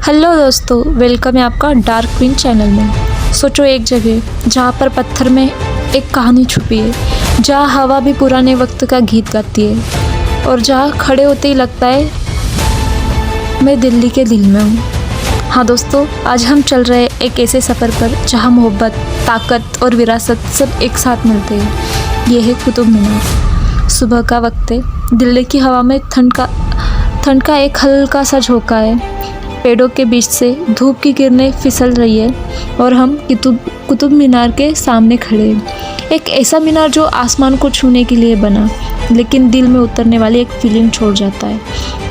Hello दोस्तों, welcome है आपका डार्क क्वीन चैनल में। सोचो एक जगह जहाँ पर पत्थर में एक कहानी छुपी है, जहाँ हवा भी पुराने वक्त का गीत गाती है और जहाँ खड़े होते ही लगता है मैं दिल्ली के दिल में हूँ। हाँ दोस्तों, आज हम चल रहे हैं एक ऐसे सफ़र पर जहाँ मोहब्बत, ताकत और विरासत सब एक साथ मिलते हैं। ये है कुतुब मीनार। सुबह का वक्त है, दिल्ली की हवा में ठंड का एक हल्का सा झोंका है। पेड़ों के बीच से धूप की किरणें फिसल रही है और हम कुतुब मीनार के सामने खड़े हैं। एक ऐसा मीनार जो आसमान को छूने के लिए बना, लेकिन दिल में उतरने वाली एक फीलिंग छोड़ जाता है।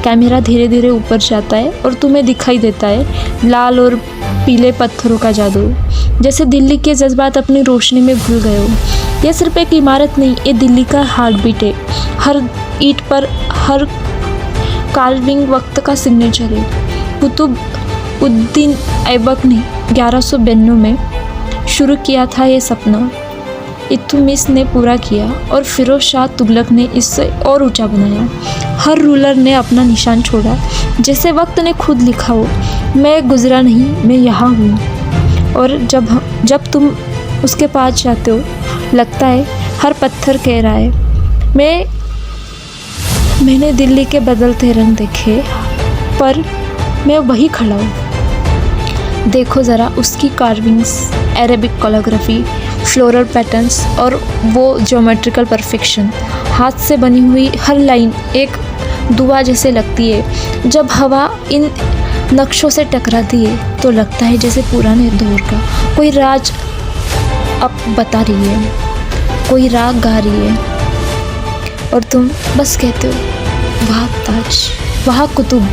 कैमरा धीरे धीरे ऊपर जाता है और तुम्हें दिखाई देता है लाल और पीले पत्थरों का जादू, जैसे दिल्ली के जज्बात अपनी रोशनी में घुल गए हो। यह सिर्फ एक इमारत नहीं, ये दिल्ली का हार्ट बीट है। हर ईंट पर हर कार्विंग वक्त का सिग्नेचर है। कुतुब उद्दीन ऐबक ने 1192 में शुरू किया था ये सपना। इल्तुतमिश ने पूरा किया और फिरोज शाह तुगलक ने इससे और ऊंचा बनाया। हर रूलर ने अपना निशान छोड़ा, जैसे वक्त ने खुद लिखा हो, मैं गुजरा नहीं, मैं यहाँ हूँ। और जब तुम उसके पास जाते हो, लगता है हर पत्थर कह रहा है मैंने दिल्ली के बदलते रंग देखे, पर मैं वही खड़ा हूँ। देखो ज़रा उसकी कार्विंग्स, अरेबिक कोलोग्राफी, फ्लोरल पैटर्न्स और वो ज्योमेट्रिकल परफेक्शन। हाथ से बनी हुई हर लाइन एक दुआ जैसे लगती है। जब हवा इन नक्शों से टकराती है तो लगता है जैसे पुराने दौर का कोई राज अब बता रही है, कोई राग गा रही है और तुम बस कहते हो वाह ताज, वाह कुतुब।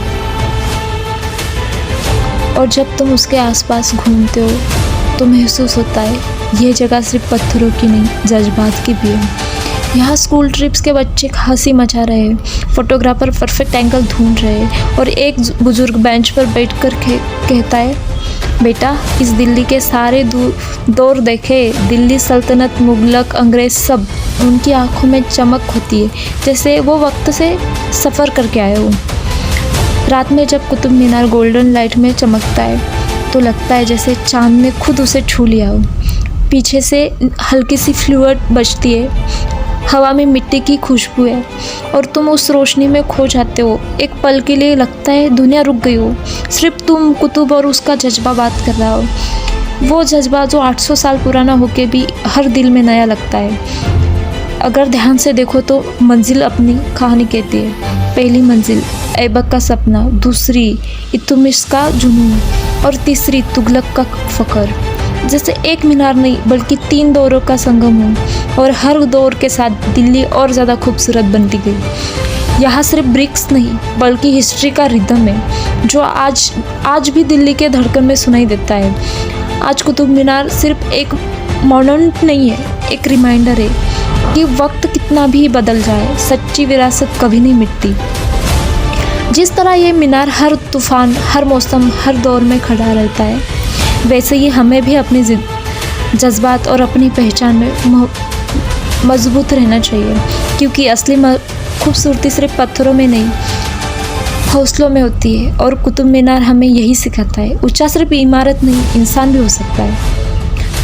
और जब तुम उसके आसपास घूमते हो तो महसूस होता है ये जगह सिर्फ पत्थरों की नहीं, जज्बात की भी है। यहाँ स्कूल ट्रिप्स के बच्चे हंसी मचा रहे हैं, फोटोग्राफर परफेक्ट एंगल ढूंढ रहे हैं और एक बुजुर्ग बेंच पर बैठकर कहता है, बेटा इस दिल्ली के सारे दौर देखे, दिल्ली सल्तनत, मुगलक, अंग्रेज सब। उनकी आंखों में चमक होती है जैसे वो वक्त से सफ़र करके आए हो। रात में जब कुतुब मीनार गोल्डन लाइट में चमकता है तो लगता है जैसे चांद ने खुद उसे छू लिया हो। पीछे से हल्की सी फ्लूइड बजती है, हवा में मिट्टी की खुशबू है और तुम उस रोशनी में खो जाते हो। एक पल के लिए लगता है दुनिया रुक गई हो, सिर्फ तुम, कुतुब और उसका जज्बा बात कर रहा हो। वो जज्बा जो 800 साल पुराना होके भी हर दिल में नया लगता है। अगर ध्यान से देखो तो मंजिल अपनी कहानी कहती है। पहली मंजिल ऐबक का सपना, दूसरी इल्तुतमिश का जुनून और तीसरी तुगलक का फ़ख्र। जैसे एक मीनार नहीं बल्कि 3 दौरों का संगम हो और हर दौर के साथ दिल्ली और ज़्यादा खूबसूरत बनती गई। यहाँ सिर्फ ब्रिक्स नहीं बल्कि हिस्ट्री का रिदम है जो आज भी दिल्ली के धड़कन में सुनाई देता है। आज कुतुब मीनार सिर्फ एक मॉन्यूमेंट नहीं है, एक रिमाइंडर है कि वक्त कितना भी बदल जाए, सच्ची विरासत कभी नहीं मिटती। जिस तरह ये मीनार हर तूफान, हर मौसम, हर दौर में खड़ा रहता है, वैसे ही हमें भी अपनी जज्बात और अपनी पहचान में मजबूत रहना चाहिए, क्योंकि असली खूबसूरती सिर्फ पत्थरों में नहीं, हौसलों में होती है। और कुतुब मीनार हमें यही सिखाता है, ऊंचा सिर्फ इमारत नहीं, इंसान भी हो सकता है।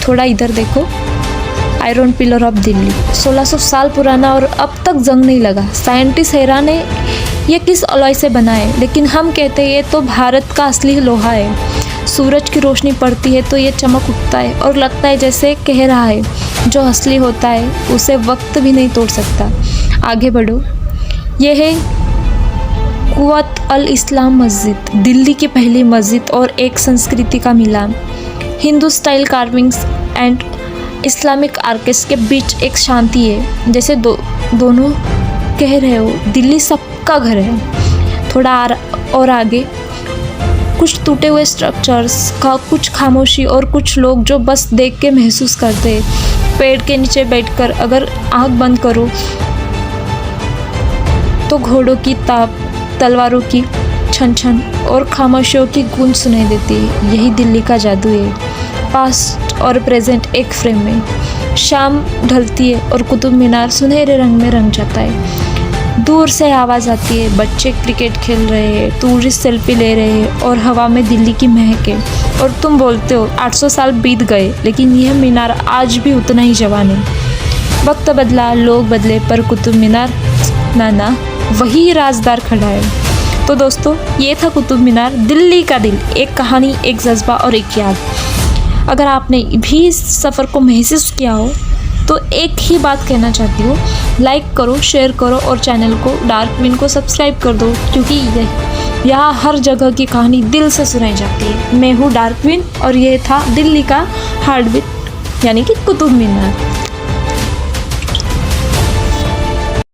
थोड़ा इधर देखो, आयरन पिलर ऑफ दिल्ली 1600 साल पुराना और अब तक जंग नहीं लगा। साइंटिस्ट हैरान है ये किस अलॉय से बना है, लेकिन हम कहते हैं ये तो भारत का असली लोहा है। सूरज की रोशनी पड़ती है तो ये चमक उठता है और लगता है जैसे कह रहा है जो असली होता है उसे वक्त भी नहीं तोड़ सकता। आगे बढ़ो, ये है कुव्वत अल इस्लाम मस्जिद, दिल्ली की पहली मस्जिद और एक संस्कृति का मिलान। Hindu style carvings and Islamic architecture के बीच एक शांति है, जैसे दोनों कह रहे हो दिल्ली सबका घर है। थोड़ा और आगे कुछ टूटे हुए स्ट्रक्चर्स का, कुछ खामोशी और कुछ लोग जो बस देख के महसूस करते हैं। पेड़ के नीचे बैठकर अगर आंख बंद करो तो घोड़ों की ताप, तलवारों की छन छन और खामोशियों की गूंज सुनाई देती है। यही दिल्ली का जादू है, पास्ट और प्रेजेंट एक फ्रेम में। शाम ढलती है और कुतुब मीनार सुनहरे रंग में रंग जाता है। दूर से आवाज़ आती है, बच्चे क्रिकेट खेल रहे हैं, टूरिस्ट सेल्फी ले रहे हैं और हवा में दिल्ली की महक है। और तुम बोलते हो 800 साल बीत गए, लेकिन यह मीनार आज भी उतना ही जवान है। वक्त बदला, लोग बदले, पर कुतुब मीनार ना वही राजदार खड़ा है। तो दोस्तों, ये था कुतुब मीनार, दिल्ली का दिल, एक कहानी, एक जज्बा और एक याद। अगर आपने भी इस सफ़र को महसूस किया हो तो एक ही बात कहना चाहती हूँ, लाइक करो, शेयर करो और चैनल को डार्क विन को सब्सक्राइब कर दो, क्योंकि यहाँ हर जगह की कहानी दिल से सुनाई जाती है। मैं हूँ डार्क विन और ये था दिल्ली का हार्ट बीट यानी कि कुतुब मीनार।